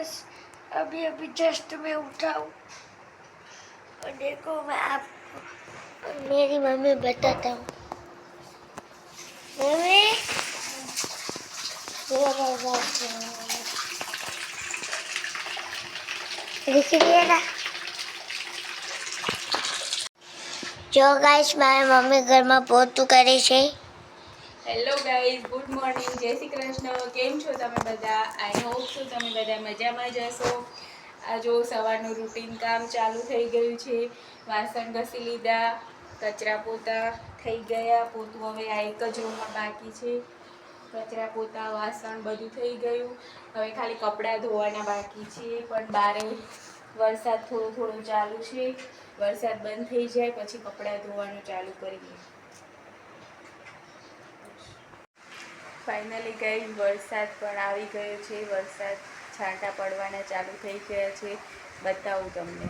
Guys, अभी अभी just मैं उठा हूँ और देखो मैं आपको मेरी मम्मी बताता हूँ। मम्मी लिख दिया ना। जो गाइस मारी मम्मी घर में पोतू करे छे। હેલો ગાઈઝ, ગુડ મોર્નિંગ, જય શ્રી કૃષ્ણ. કેમ છો તમે બધા? આઈ હોપ છો તમે બધા મજામાં જ હશો. આ જો સવારનું રૂટીન કામ ચાલુ થઈ ગયું છે. વાસણ ઘસી લીધા, કચરા પોતા થઈ ગયા. પોતું હવે આ એક જ રૂમમાં બાકી છે. કચરા પોતા વાસણ બધું થઈ ગયું. હવે ખાલી કપડાં ધોવાના બાકી છે. પણ બારે વરસાદ થોડો થોડો ચાલુ છે. વરસાદ બંધ થઈ જાય પછી કપડાં ધોવાનું ચાલુ કરીએ. ફાઇનલી ગાઈઝ વરસાદ પણ આવી ગયો છે. વરસાદ છાંટા પડવાના ચાલુ થઈ ગયા છે. બતાવું તમને.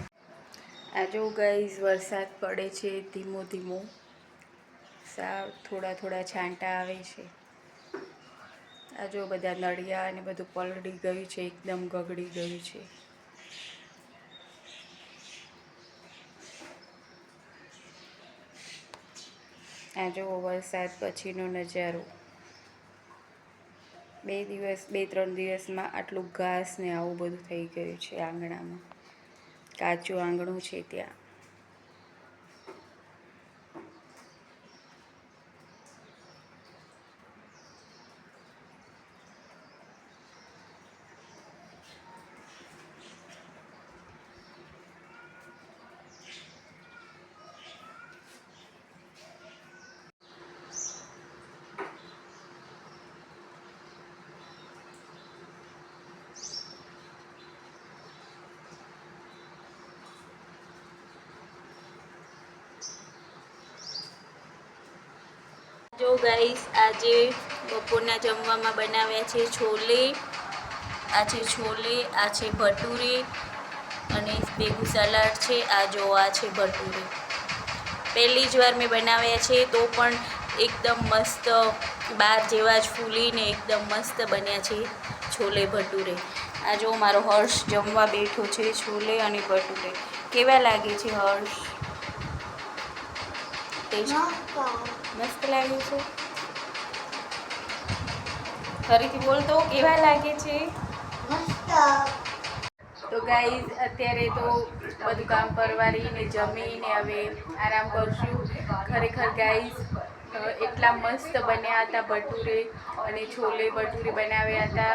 આ જો ગાઈઝ વરસાદ પડે છે ધીમો ધીમો. સાવ થોડા થોડા છાંટા આવે છે. આ જો બધા નળિયા અને બધું પલળી ગયું છે, એકદમ ગગડી ગયું છે. આ જો વરસાદ પછીનો નજારો. 2-3 દિવસમાં આટલું ઘાસ ને આવું બધું થઈ ગયું છે આંગણામાં. કાચું આંગણું છે ત્યાં. જો ગાઈસ આજે બપોરના જમવામાં બનાવ્યા છે છોલે. આ છે છોલે, આ છે ભટુરે અને ભેગું સલાડ છે. આ જો આ છે ભટુરે. પહેલી જ વાર મેં બનાવ્યા છે તો પણ એકદમ મસ્ત બાર જેવા જ ફૂલીને એકદમ મસ્ત બન્યા છે છોલે ભટુરે. આ જો મારો હર્ષ જમવા બેઠો છે છોલે અને ભટુરે. કેવા લાગે છે હર્ષ? મસ્ત લાગે છે. ફરીથી બોલ તો, કેવા લાગે છે? તો ગાઈઝ અત્યારે તો બધું કામ પરવારીને જમીને હવે આરામ કરશું. ખરેખર ગાઈઝ એટલા મસ્ત બન્યા હતા ભટુરે અને છોલે ભટુરે બનાવ્યા હતા.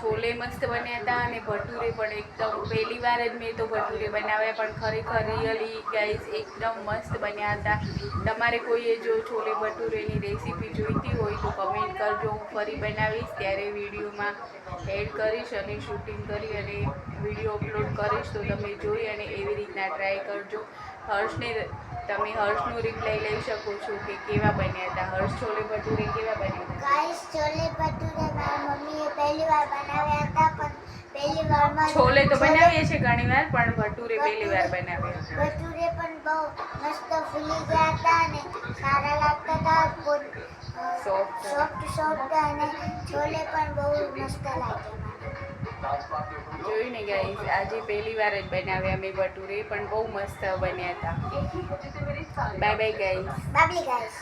છોલે મસ્ત બન્યા હતા અને ભટુરે પણ એકદમ પહેલી વાર જ મેં તો ભટુરે બનાવ્યા, પણ ખરેખર રિયલી ગાઈઝ એકદમ મસ્ત બન્યા હતા. તમારે કોઈએ જો છોલે ભટુરેની રેસીપી જોઈતી હોય તો કમેન્ટ કરજો. હું ફરી બનાવીશ ત્યારે વિડીયોમાં એડ કરીશ અને શૂટિંગ કરી અને વિડીયો અપલોડ કરીશ તો તમે જોઈ અને એવી રીતના ટ્રાય કરજો. તમે હર્ષનો રિપ્લાય લઈ શકો છો કે કેવા બન્યા હતા. હર્ષ છોલે ભટુરે કેવા બન્યા હતા? ગાઈસ છોલે ભટુરે મારી મમ્મીએ પહેલી વાર બનાવ્યા હતા, પણ પહેલી વારમાં છોલે તો બનાવીએ છે ઘણી વાર, પણ ભટુરે પહેલી વાર બનાવ્યા. ભટુરે પણ બહુ મસ્ત ફૂલી ગયા હતા અને સારા લાગતા હતા. સોફ્ટ અને છોલે પણ બહુ મસ્ત લાગ્યા. જોયું ને ગાઈસ, આજે પહેલી વાર જ બનાવ્યા મેં ભટુરે, પણ બહુ મસ્ત બન્યા હતા. Bye bye guys. Bye bye guys.